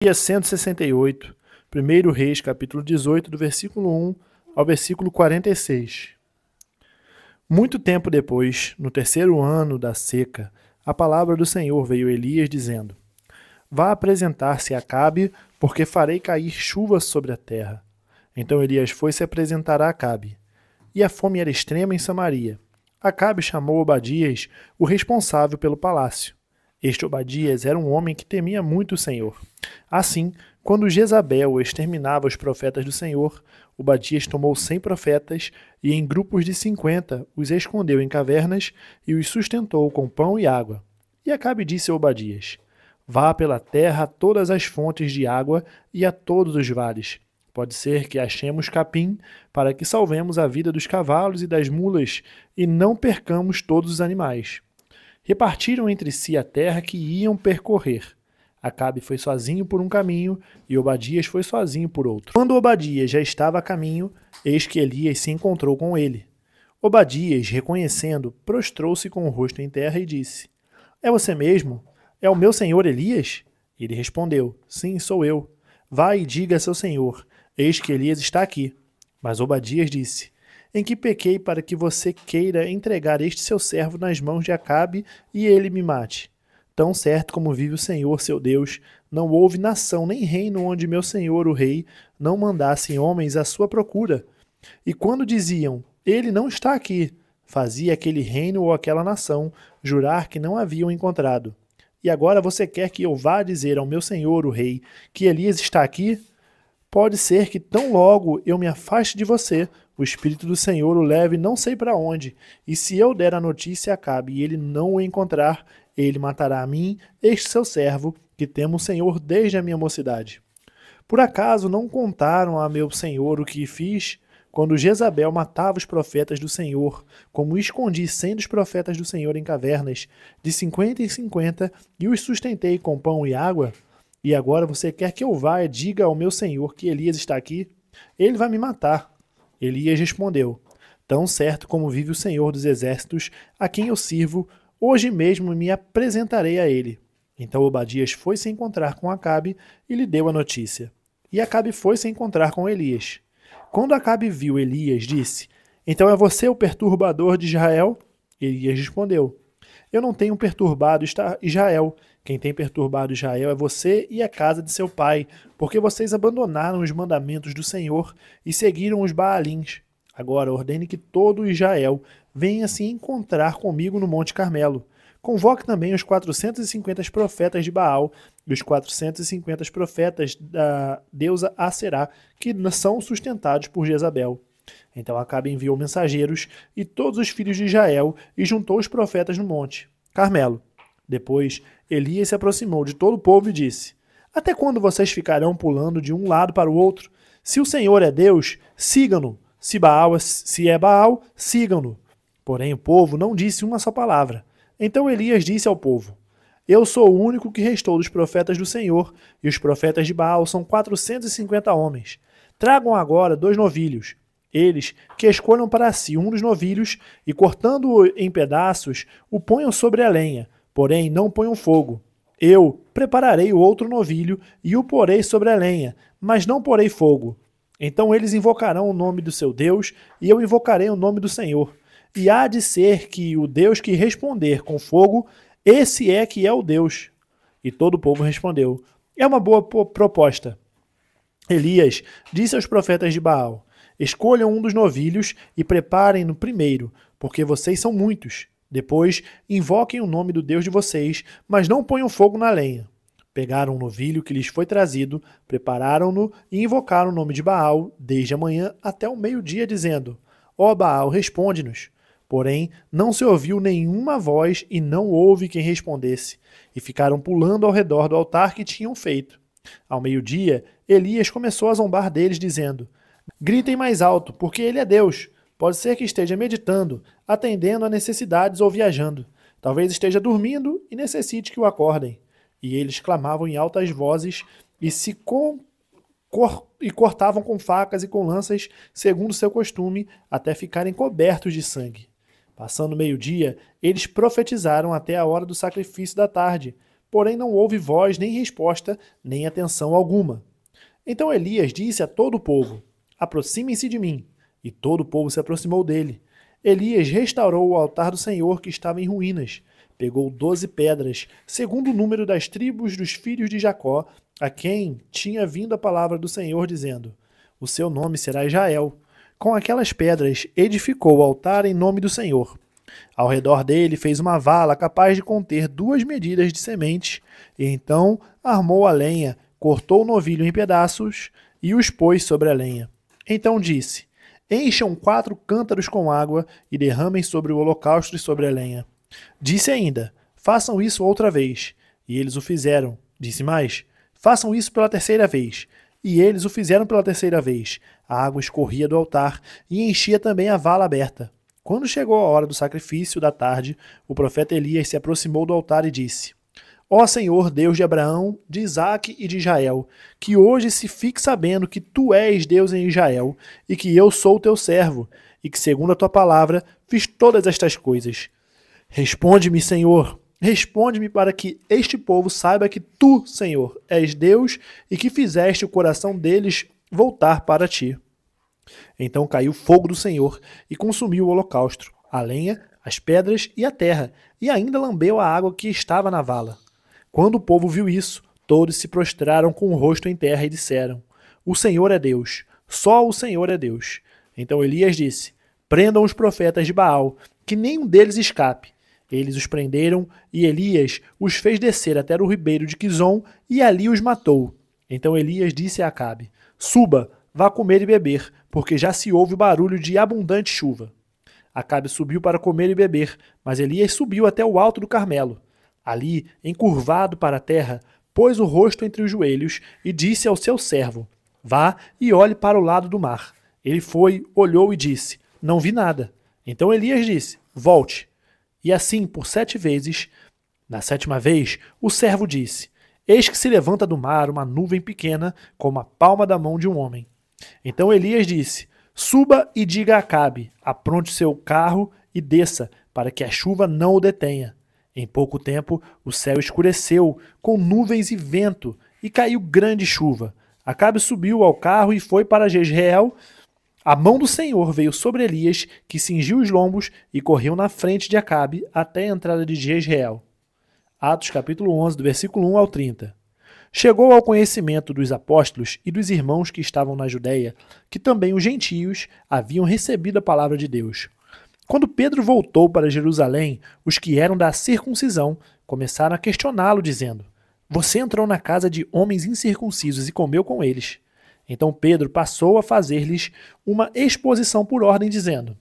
Dia 168, 1 Reis, capítulo 18, do versículo 1 ao versículo 46. Muito tempo depois, no terceiro ano da seca, a palavra do Senhor veio a Elias dizendo: Vá apresentar-se a Acabe, porque farei cair chuva sobre a terra. Então Elias foi se apresentar a Acabe. E a fome era extrema em Samaria. Acabe chamou Obadias, o responsável pelo palácio. Este Obadias era um homem que temia muito o Senhor. Assim, quando Jezabel exterminava os profetas do Senhor, Obadias tomou 100 profetas e, em grupos de 50, os escondeu em cavernas e os sustentou com pão e água. E Acabe disse a Obadias: Vá pela terra a todas as fontes de água e a todos os vales. Pode ser que achemos capim, para que salvemos a vida dos cavalos e das mulas e não percamos todos os animais. Repartiram entre si a terra que iam percorrer. Acabe foi sozinho por um caminho e Obadias foi sozinho por outro. Quando Obadias já estava a caminho, eis que Elias se encontrou com ele. Obadias, reconhecendo, prostrou-se com o rosto em terra e disse: É você mesmo? É o meu senhor Elias? Ele respondeu: Sim, sou eu. Vá e diga a seu senhor: Eis que Elias está aqui. Mas Obadias disse: Em que pequei para que você queira entregar este seu servo nas mãos de Acabe e ele me mate? Tão certo como vive o Senhor, seu Deus, não houve nação nem reino onde meu senhor, o rei, não mandasse homens à sua procura. E quando diziam, ele não está aqui, fazia aquele reino ou aquela nação jurar que não haviam encontrado. E agora você quer que eu vá dizer ao meu senhor, o rei, que Elias está aqui? Pode ser que tão logo eu me afaste de você, o Espírito do Senhor o leve não sei para onde, e se eu der a notícia a Acabe e ele não o encontrar, ele matará a mim, este seu servo, que temo o Senhor desde a minha mocidade. Por acaso não contaram a meu senhor o que fiz quando Jezabel matava os profetas do Senhor, como escondi 100 dos profetas do Senhor em cavernas, de 50 em 50, e os sustentei com pão e água? E agora você quer que eu vá e diga ao meu senhor que Elias está aqui? Ele vai me matar. Elias respondeu: Tão certo como vive o Senhor dos exércitos, a quem eu sirvo, hoje mesmo me apresentarei a ele. Então Obadias foi se encontrar com Acabe e lhe deu a notícia. E Acabe foi se encontrar com Elias. Quando Acabe viu Elias, disse: Então é você o perturbador de Israel? Elias respondeu: Eu não tenho perturbado Israel. Quem tem perturbado Israel é você e a casa de seu pai, porque vocês abandonaram os mandamentos do Senhor e seguiram os Baalins. Agora ordene que todo Israel venha se encontrar comigo no Monte Carmelo. Convoque também os 450 profetas de Baal e os 450 profetas da deusa Aserá, que são sustentados por Jezabel. Então Acabe enviou mensageiros e todos os filhos de Israel e juntou os profetas no Monte Carmelo. Depois, Elias se aproximou de todo o povo e disse: Até quando vocês ficarão pulando de um lado para o outro? Se o Senhor é Deus, sigam-no. Se é Baal, sigam-no. Porém, o povo não disse uma só palavra. Então Elias disse ao povo: Eu sou o único que restou dos profetas do Senhor, e os profetas de Baal são 450 homens. Tragam agora 2 novilhos. Eles que escolham para si um dos novilhos e, cortando-o em pedaços, o ponham sobre a lenha, porém não ponham fogo. Eu prepararei o outro novilho e o porei sobre a lenha, mas não porei fogo. Então eles invocarão o nome do seu Deus e eu invocarei o nome do Senhor. E há de ser que o Deus que responder com fogo, esse é que é o Deus. E todo o povo respondeu: É uma boa proposta. Elias disse aos profetas de Baal: Escolham um dos novilhos e preparem-no primeiro, porque vocês são muitos. Depois, invoquem o nome do Deus de vocês, mas não ponham fogo na lenha. Pegaram o novilho que lhes foi trazido, prepararam-no e invocaram o nome de Baal, desde a manhã até o meio-dia, dizendo: Ó Baal, responde-nos. Porém, não se ouviu nenhuma voz e não houve quem respondesse, e ficaram pulando ao redor do altar que tinham feito. Ao meio-dia, Elias começou a zombar deles, dizendo: Gritem mais alto, porque ele é Deus. Pode ser que esteja meditando, atendendo a necessidades ou viajando. Talvez esteja dormindo e necessite que o acordem. E eles clamavam em altas vozes e cortavam com facas e com lanças, segundo seu costume, até ficarem cobertos de sangue. Passando o meio-dia, eles profetizaram até a hora do sacrifício da tarde. porém não houve voz, nem resposta, nem atenção alguma. Então Elias disse a todo o povo: aproximem-se de mim. E todo o povo se aproximou dele. Elias restaurou o altar do Senhor que estava em ruínas. Pegou 12 pedras, segundo o número das tribos dos filhos de Jacó, a quem tinha vindo a palavra do Senhor, dizendo: o seu nome será Israel. Com aquelas pedras edificou o altar em nome do Senhor. Ao redor dele fez uma vala capaz de conter 2 medidas de semente, e então armou a lenha, cortou o novilho em pedaços e os pôs sobre a lenha. Então disse: encham 4 cântaros com água e derramem sobre o holocausto e sobre a lenha. Disse ainda: façam isso outra vez. E eles o fizeram. Disse mais: façam isso pela 3ª vez. E eles o fizeram pela 3ª vez. A água escorria do altar e enchia também a vala aberta. Quando chegou a hora do sacrifício da tarde, o profeta Elias se aproximou do altar e disse: ó Senhor, Deus de Abraão, de Isaque e de Israel, que hoje se fique sabendo que tu és Deus em Israel, e que eu sou teu servo, e que segundo a tua palavra fiz todas estas coisas. Responde-me, Senhor, responde-me para que este povo saiba que tu, Senhor, és Deus e que fizeste o coração deles voltar para ti. Então caiu fogo do Senhor e consumiu o holocausto, a lenha, as pedras e a terra, e ainda lambeu a água que estava na vala. Quando o povo viu isso, todos se prostraram com o rosto em terra e disseram: o Senhor é Deus, só o Senhor é Deus. Então Elias disse: prendam os profetas de Baal, que nenhum deles escape. Eles os prenderam e Elias os fez descer até o ribeiro de Quizon e ali os matou. Então Elias disse a Acabe: suba, vá comer e beber, porque já se ouve o barulho de abundante chuva. Acabe subiu para comer e beber, mas Elias subiu até o alto do Carmelo. Ali, encurvado para a terra, pôs o rosto entre os joelhos e disse ao seu servo: vá e olhe para o lado do mar. Ele foi, olhou e disse: não vi nada. Então Elias disse: volte. E assim por 7 vezes. Na 7ª vez, o servo disse: eis que se levanta do mar uma nuvem pequena, como a palma da mão de um homem. Então Elias disse: suba e diga a Acabe: apronte seu carro e desça, para que a chuva não o detenha. Em pouco tempo, o céu escureceu, com nuvens e vento, e caiu grande chuva. Acabe subiu ao carro e foi para Jezreel. A mão do Senhor veio sobre Elias, que cingiu os lombos e correu na frente de Acabe até a entrada de Jezreel. Atos capítulo 11, do versículo 1 ao 30. Chegou ao conhecimento dos apóstolos e dos irmãos que estavam na Judéia, que também os gentios haviam recebido a palavra de Deus. Quando Pedro voltou para Jerusalém, os que eram da circuncisão começaram a questioná-lo, dizendo: você entrou na casa de homens incircuncisos e comeu com eles. Então Pedro passou a fazer-lhes uma exposição por ordem, dizendo: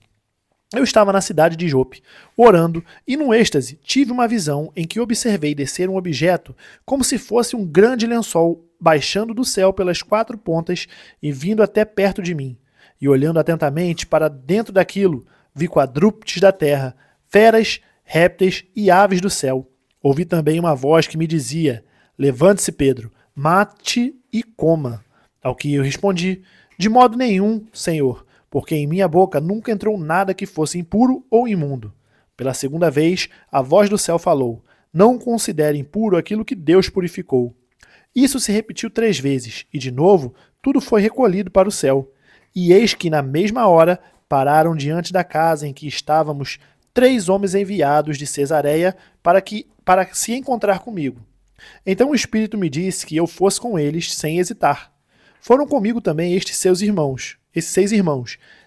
eu estava na cidade de Jope, orando, e num êxtase tive uma visão em que observei descer um objeto como se fosse um grande lençol, baixando do céu pelas 4 pontas e vindo até perto de mim. E olhando atentamente para dentro daquilo, vi quadrúpedes da terra, feras, répteis e aves do céu. Ouvi também uma voz que me dizia: levante-se, Pedro, mate e coma. Ao que eu respondi: de modo nenhum, Senhor, porque em minha boca nunca entrou nada que fosse impuro ou imundo. Pela 2ª vez, a voz do céu falou: não considere impuro aquilo que Deus purificou. Isso se repetiu 3 vezes, e de novo tudo foi recolhido para o céu. E eis que na mesma hora pararam diante da casa em que estávamos 3 homens enviados de Cesareia para se encontrar comigo. Então o Espírito me disse que eu fosse com eles sem hesitar. Foram comigo também esses 6 irmãos,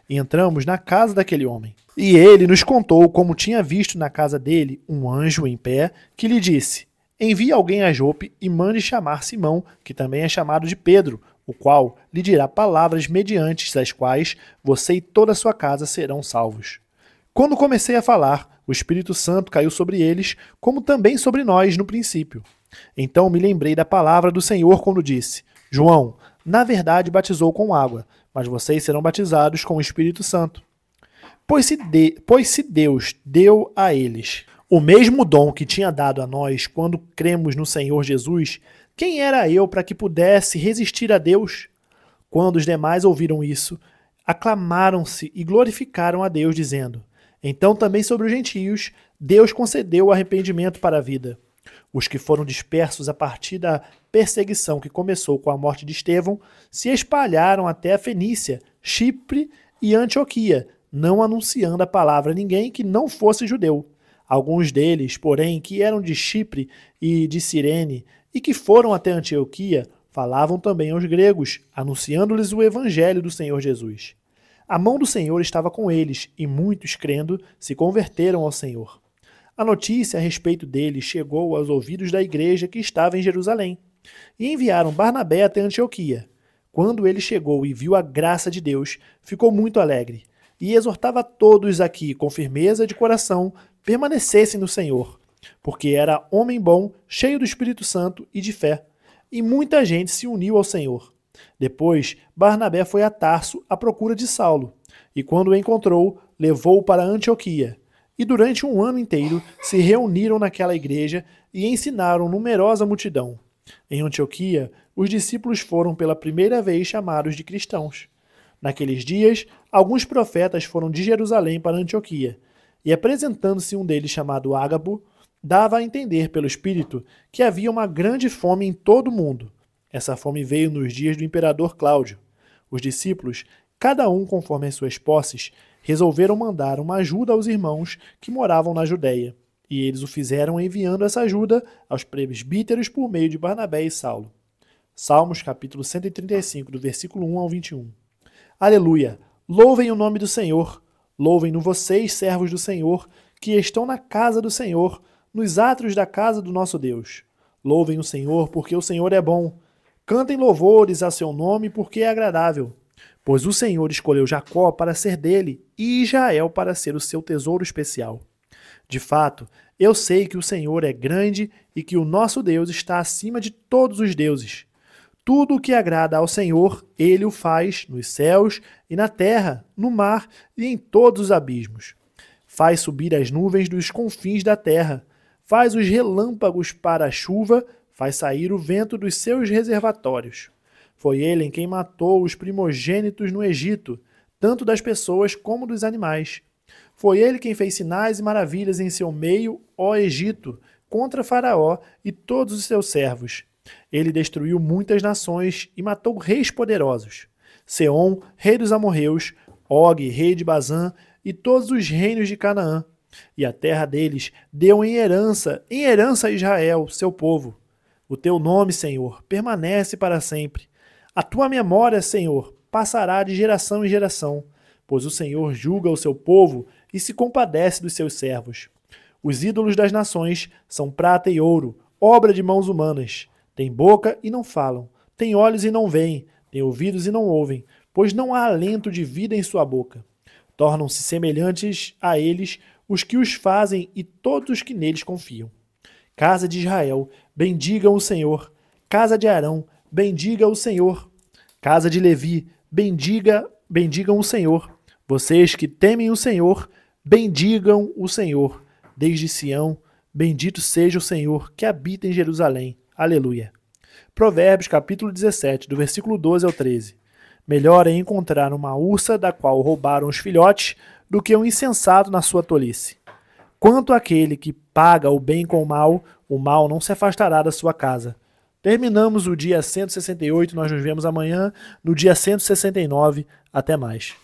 e entramos na casa daquele homem. E ele nos contou como tinha visto na casa dele um anjo em pé, que lhe disse: envie alguém a Jope e mande chamar Simão, que também é chamado de Pedro, o qual lhe dirá palavras mediante das quais você e toda a sua casa serão salvos. Quando comecei a falar, o Espírito Santo caiu sobre eles, como também sobre nós no princípio. Então me lembrei da palavra do Senhor quando disse: João, na verdade batizou com água, mas vocês serão batizados com o Espírito Santo. Pois se Deus deu a eles o mesmo dom que tinha dado a nós quando cremos no Senhor Jesus, quem era eu para que pudesse resistir a Deus? Quando os demais ouviram isso, aclamaram-se e glorificaram a Deus, dizendo: então também sobre os gentios, Deus concedeu o arrependimento para a vida. Os que foram dispersos a partir da perseguição que começou com a morte de Estevão se espalharam até a Fenícia, Chipre e Antioquia, não anunciando a palavra a ninguém que não fosse judeu. Alguns deles, porém, que eram de Chipre e de Cirene e que foram até Antioquia, falavam também aos gregos, anunciando-lhes o evangelho do Senhor Jesus. A mão do Senhor estava com eles, e muitos, crendo, se converteram ao Senhor. A notícia a respeito deles chegou aos ouvidos da igreja que estava em Jerusalém, e enviaram Barnabé até Antioquia. Quando ele chegou e viu a graça de Deus, ficou muito alegre, e exortava a todos aqui, com firmeza de coração, permanecessem no Senhor, porque era homem bom, cheio do Espírito Santo e de fé, e muita gente se uniu ao Senhor. Depois, Barnabé foi a Tarso à procura de Saulo, e quando o encontrou, levou-o para Antioquia. E durante um ano inteiro se reuniram naquela igreja e ensinaram numerosa multidão. Em Antioquia, os discípulos foram pela primeira vez chamados de cristãos. Naqueles dias, alguns profetas foram de Jerusalém para Antioquia, e apresentando-se um deles chamado Ágabo, dava a entender pelo Espírito que havia uma grande fome em todo o mundo. Essa fome veio nos dias do imperador Cláudio. Os discípulos, cada um conforme as suas posses, resolveram mandar uma ajuda aos irmãos que moravam na Judéia, e eles o fizeram enviando essa ajuda aos presbíteros por meio de Barnabé e Saulo. Salmos capítulo 135, do versículo 1 ao 21. Aleluia! Louvem o nome do Senhor! Louvem-no vocês, servos do Senhor, que estão na casa do Senhor, nos átrios da casa do nosso Deus. Louvem o Senhor, porque o Senhor é bom. Cantem louvores a seu nome, porque é agradável. Pois o Senhor escolheu Jacó para ser dele e Israel para ser o seu tesouro especial. De fato, eu sei que o Senhor é grande e que o nosso Deus está acima de todos os deuses. Tudo o que agrada ao Senhor, ele o faz nos céus e na terra, no mar e em todos os abismos. Faz subir as nuvens dos confins da terra, faz os relâmpagos para a chuva, faz sair o vento dos seus reservatórios. Foi ele em quem matou os primogênitos no Egito, tanto das pessoas como dos animais. Foi ele quem fez sinais e maravilhas em seu meio, ó Egito, contra Faraó e todos os seus servos. Ele destruiu muitas nações e matou reis poderosos. Seom, rei dos amorreus, Og, rei de Bazã, e todos os reinos de Canaã. E a terra deles deu em herança a Israel, seu povo. O teu nome, Senhor, permanece para sempre. A tua memória, Senhor, passará de geração em geração, pois o Senhor julga o seu povo e se compadece dos seus servos. Os ídolos das nações são prata e ouro, obra de mãos humanas. Têm boca e não falam, têm olhos e não veem, têm ouvidos e não ouvem, pois não há alento de vida em sua boca. Tornam-se semelhantes a eles os que os fazem e todos os que neles confiam. Casa de Israel, bendigam o Senhor. Casa de Arão, bendiga o Senhor. Casa de Levi, bendigam o Senhor. Vocês que temem o Senhor, bendigam o Senhor. Desde Sião, bendito seja o Senhor que habita em Jerusalém. Aleluia. Provérbios capítulo 17, do versículo 12 ao 13. Melhor é encontrar uma ursa da qual roubaram os filhotes do que um insensato na sua tolice. Quanto àquele que paga o bem com o mal não se afastará da sua casa. Terminamos o dia 168, nós nos vemos amanhã no dia 169. Até mais.